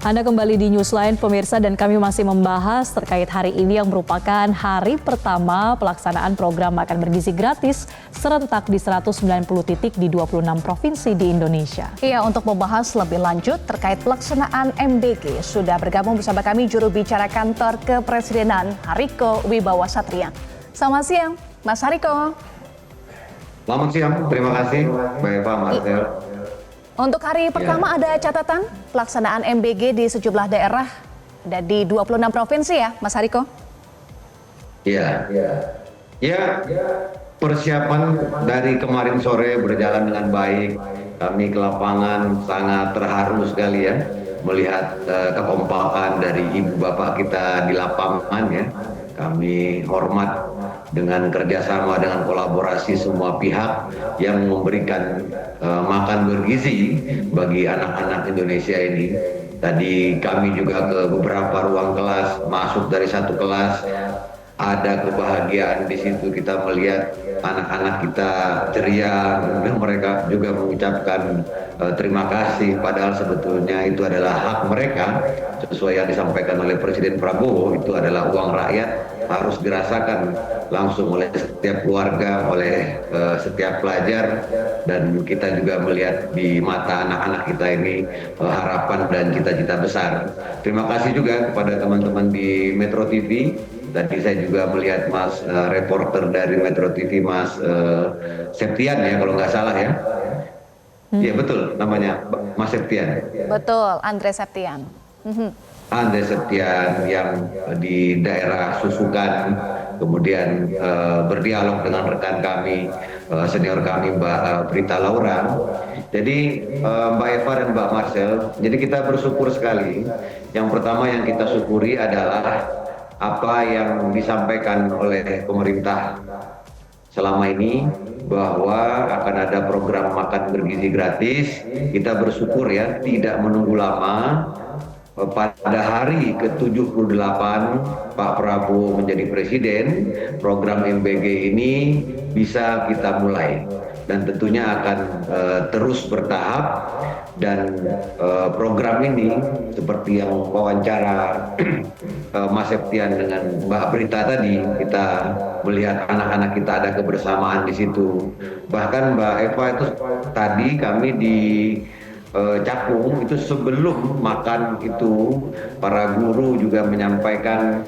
Anda kembali di Newsline, pemirsa, dan kami masih membahas terkait hari ini yang merupakan hari pertama pelaksanaan program makan bergizi gratis serentak di 190 titik di 26 provinsi di Indonesia. Iya, untuk membahas lebih lanjut terkait pelaksanaan MBG, sudah bergabung bersama kami juru bicara kantor kepresidenan Hariko Wibawa Satria. Selamat siang, Mas Hariko. Selamat siang, terima kasih Mbak Eva, Marcel. Untuk hari pertama ada catatan pelaksanaan MBG di sejumlah daerah dan di 26 provinsi ya, Mas Hariko? Ya, persiapan dari kemarin sore berjalan dengan baik. Kami ke lapangan sangat terharu sekali ya, melihat kekompakan dari ibu bapak kita di lapangan ya. Kami hormat dengan kerjasama, dengan kolaborasi semua pihak yang memberikan makan bergizi bagi anak-anak Indonesia ini. Tadi kami juga ke beberapa ruang kelas, masuk dari satu kelas, ada kebahagiaan di situ. Kita melihat anak-anak kita ceria, dan mereka juga mengucapkan terima kasih, padahal sebetulnya itu adalah hak mereka. Sesuai yang disampaikan oleh Presiden Prabowo, itu adalah uang rakyat, harus dirasakan langsung oleh setiap keluarga, oleh setiap pelajar, dan kita juga melihat di mata anak-anak kita ini harapan dan cita-cita besar. Terima kasih juga kepada teman-teman di Metro TV. Tadi saya juga melihat Mas reporter dari Metro TV, Mas Septian ya, kalau nggak salah ya. Iya betul namanya, Mas Septian. Betul, Andre Septian. Andre Septian yang di daerah Susukan, kemudian berdialog dengan rekan kami, senior kami Mbak Prita Laura. Jadi Mbak Eva dan Mbak Marcel, jadi kita bersyukur sekali. Yang pertama yang kita syukuri adalah apa yang disampaikan oleh pemerintah selama ini, bahwa akan ada program makan bergizi gratis. Kita bersyukur ya, tidak menunggu lama. Pada hari ke-78 Pak Prabowo menjadi presiden, program MBG ini bisa kita mulai. Dan tentunya akan terus bertahap, dan program ini seperti yang wawancara Mas Septian dengan Mbak Prita tadi, kita melihat anak-anak kita ada kebersamaan di situ. Bahkan Mbak Eva, itu tadi kami di Cakung itu sebelum makan itu para guru juga menyampaikan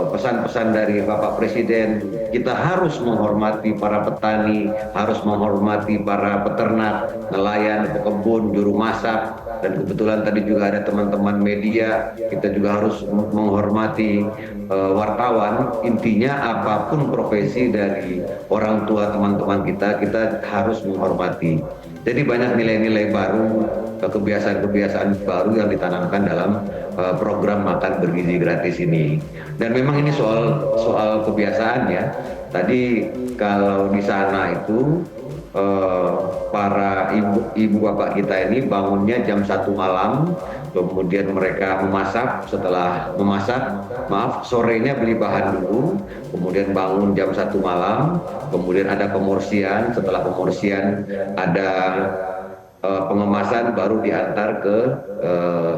pesan-pesan dari Bapak Presiden. Kita harus menghormati para petani, harus menghormati para peternak, nelayan, pekebun, juru masak, dan kebetulan tadi juga ada teman-teman media. Kita juga harus menghormati wartawan. Intinya apapun profesi dari orang tua teman-teman kita, kita harus menghormati. Jadi banyak nilai-nilai baru, kebiasaan-kebiasaan baru yang ditanamkan dalam program makan bergizi gratis ini. Dan memang ini soal kebiasaan ya. Tadi kalau di sana itu para ibu bapak kita ini bangunnya jam 1 malam, kemudian mereka memasak. Setelah memasak, sorenya beli bahan dulu, kemudian bangun jam 1 malam, kemudian ada pemorsian. Setelah pemorsian ada pengemasan, baru diantar ke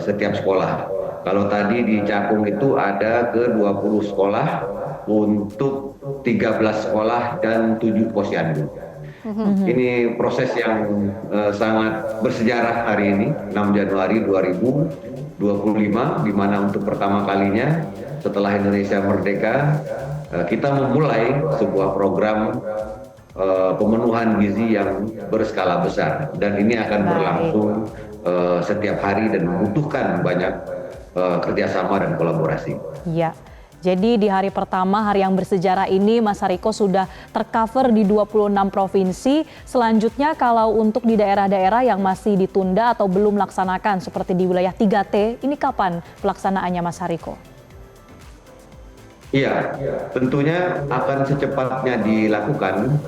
setiap sekolah. Kalau tadi di Cakung itu ada ke 20 sekolah untuk 13 sekolah dan 7 posyandu. Ini proses yang sangat bersejarah hari ini, 6 Januari 2025, di mana untuk pertama kalinya setelah Indonesia merdeka, kita memulai sebuah program pemenuhan gizi yang berskala besar. Dan ini akan berlangsung setiap hari dan membutuhkan banyak kerjasama dan kolaborasi. Ya. Jadi di hari pertama, hari yang bersejarah ini, Mas Hariko sudah tercover di 26 provinsi. Selanjutnya kalau untuk di daerah-daerah yang masih ditunda atau belum melaksanakan seperti di wilayah 3T, ini kapan pelaksanaannya Mas Hariko? Iya, tentunya akan secepatnya dilakukan.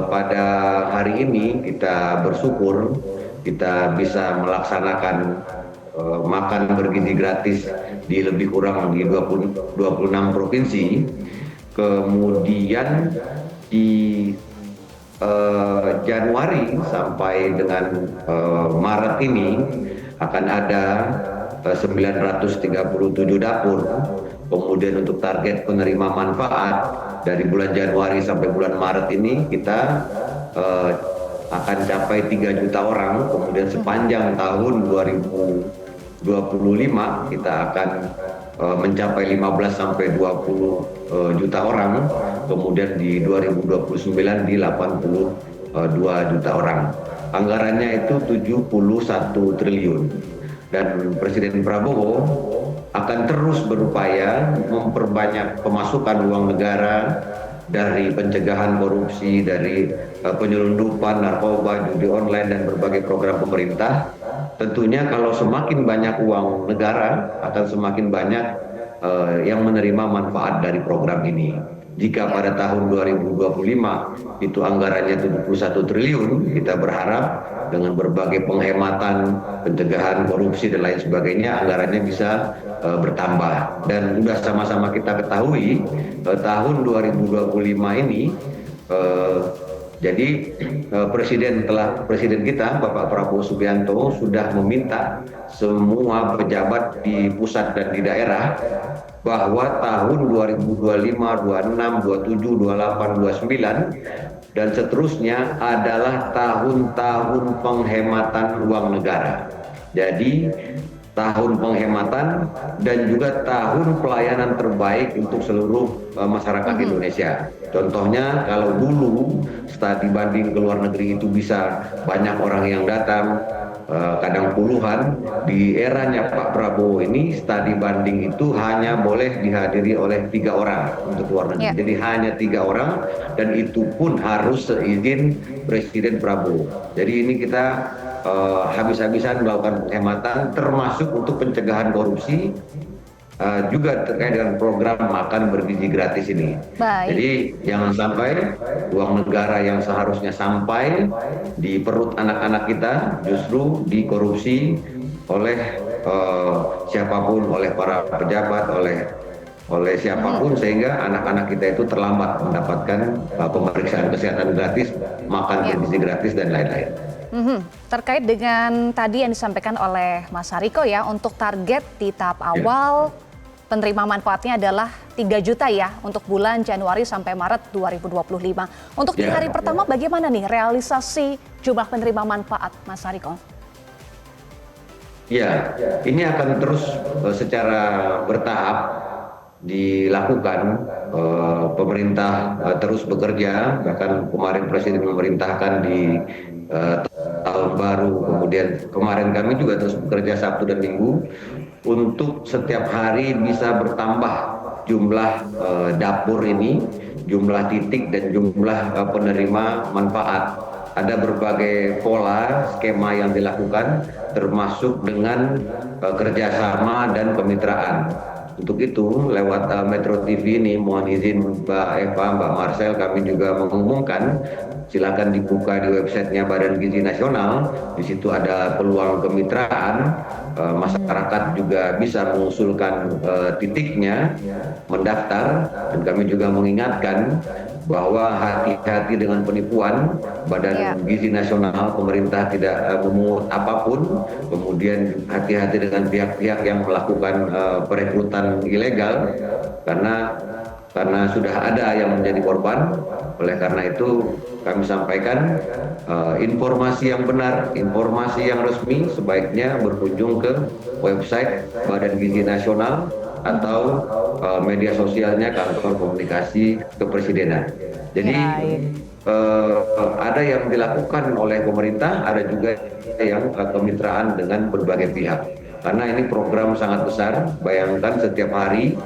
Pada hari ini kita bersyukur kita bisa melaksanakan makan bergizi gratis di lebih kurang di 26 provinsi. Kemudian di Januari sampai dengan Maret ini akan ada 937 dapur. Kemudian untuk target penerima manfaat dari bulan Januari sampai bulan Maret ini kita akan capai 3 juta orang. Kemudian sepanjang tahun 2025 kita akan mencapai 15 sampai 20 juta orang. Kemudian di 2029 di 82 juta orang. Anggarannya itu 71 triliun. Dan Presiden Prabowo akan terus berupaya memperbanyak pemasukan uang negara dari pencegahan korupsi, dari penyelundupan narkoba, judi online, dan berbagai program pemerintah. Tentunya kalau semakin banyak uang negara, akan semakin banyak yang menerima manfaat dari program ini. Jika pada tahun 2025 itu anggarannya 71 triliun, kita berharap dengan berbagai penghematan, pencegahan korupsi dan lain sebagainya, anggarannya bisa bertambah. Dan sudah sama-sama kita ketahui, tahun 2025 ini jadi Presiden kita Bapak Prabowo Subianto sudah meminta semua pejabat di pusat dan di daerah bahwa tahun 2025, 26, 27, 28, 29 dan seterusnya adalah tahun-tahun penghematan uang negara. Jadi tahun penghematan dan juga tahun pelayanan terbaik untuk seluruh masyarakat Indonesia. Contohnya kalau dulu studi banding ke luar negeri itu bisa banyak orang yang datang, kadang puluhan. Di eranya Pak Prabowo ini studi banding itu hanya boleh dihadiri oleh 3 orang untuk luar negeri. Jadi hanya 3 orang dan itu pun harus seizin Presiden Prabowo. Jadi ini kita habis-habisan melakukan penghematan termasuk untuk pencegahan korupsi, juga terkait dengan program makan bergizi gratis ini. Jadi jangan sampai uang negara yang seharusnya sampai di perut anak-anak kita justru dikorupsi oleh siapapun, oleh para pejabat, oleh siapapun, sehingga anak-anak kita itu terlambat mendapatkan pemeriksaan kesehatan gratis, makan bergizi gratis dan lain-lain. Terkait dengan tadi yang disampaikan oleh Mas Hariko ya, untuk target di tahap awal penerima manfaatnya adalah 3 juta ya untuk bulan Januari sampai Maret 2025. Untuk di hari pertama bagaimana nih realisasi jumlah penerima manfaat, Mas Hariko? Ya, ini akan terus secara bertahap dilakukan. Pemerintah terus bekerja, bahkan kemarin Presiden memerintahkan di tahun baru, kemudian kemarin kami juga terus bekerja Sabtu dan Minggu untuk setiap hari bisa bertambah jumlah dapur ini, jumlah titik dan jumlah penerima manfaat. Ada berbagai pola skema yang dilakukan termasuk dengan kerjasama dan kemitraan. Untuk itu lewat Metro TV ini mohon izin Mbak Eva, Mbak Marcel, kami juga mengumumkan silakan dibuka di websitenya Badan Gizi Nasional. Di situ ada peluang kemitraan, masyarakat juga bisa mengusulkan titiknya, mendaftar, dan kami juga mengingatkan bahwa hati-hati dengan penipuan. Badan Gizi Nasional, pemerintah tidak memungut apapun. Kemudian hati-hati dengan pihak-pihak yang melakukan perekrutan ilegal, karena sudah ada yang menjadi korban. Oleh karena itu kami sampaikan informasi yang benar, informasi yang resmi sebaiknya berkunjung ke website Badan Gizi Nasional atau media sosialnya Kantor Komunikasi Kepresidenan. Jadi ada yang dilakukan oleh pemerintah, ada juga yang kemitraan dengan berbagai pihak. Karena ini program sangat besar. Bayangkan setiap hari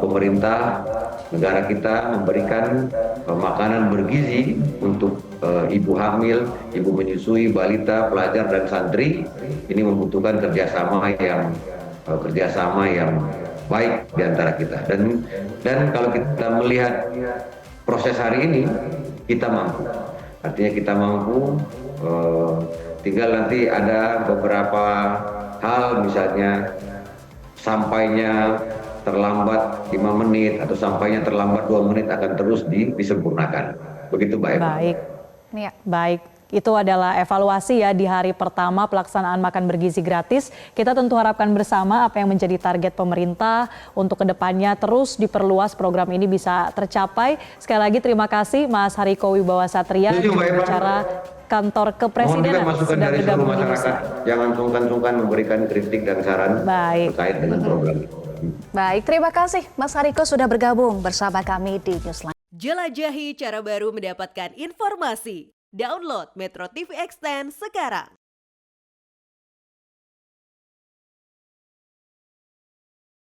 pemerintah negara kita memberikan makanan bergizi untuk ibu hamil, ibu menyusui, balita, pelajar dan santri. Ini membutuhkan kerjasama yang baik di antara kita. Dan kalau kita melihat proses hari ini, kita mampu. Artinya kita mampu. Tinggal nanti ada beberapa hal, misalnya sampainya terlambat 5 menit atau sampainya terlambat 2 menit akan terus disempurnakan. Begitu Mbak Eva. Baik. Baik. Itu adalah evaluasi ya di hari pertama pelaksanaan makan bergizi gratis. Kita tentu harapkan bersama apa yang menjadi target pemerintah untuk kedepannya terus diperluas program ini bisa tercapai. Sekali lagi terima kasih Mas Hariko Wibawa Satria, jurubicara Kantor Kepresidenan. Mohon juga masukan dari seluruh masyarakat. Jangan sungkan-sungkan memberikan kritik dan saran terkait dengan program ini. Baik, terima kasih Mas Hariko sudah bergabung bersama kami di Newsline. Jelajahi cara baru mendapatkan informasi. Download Metro TV Extend sekarang.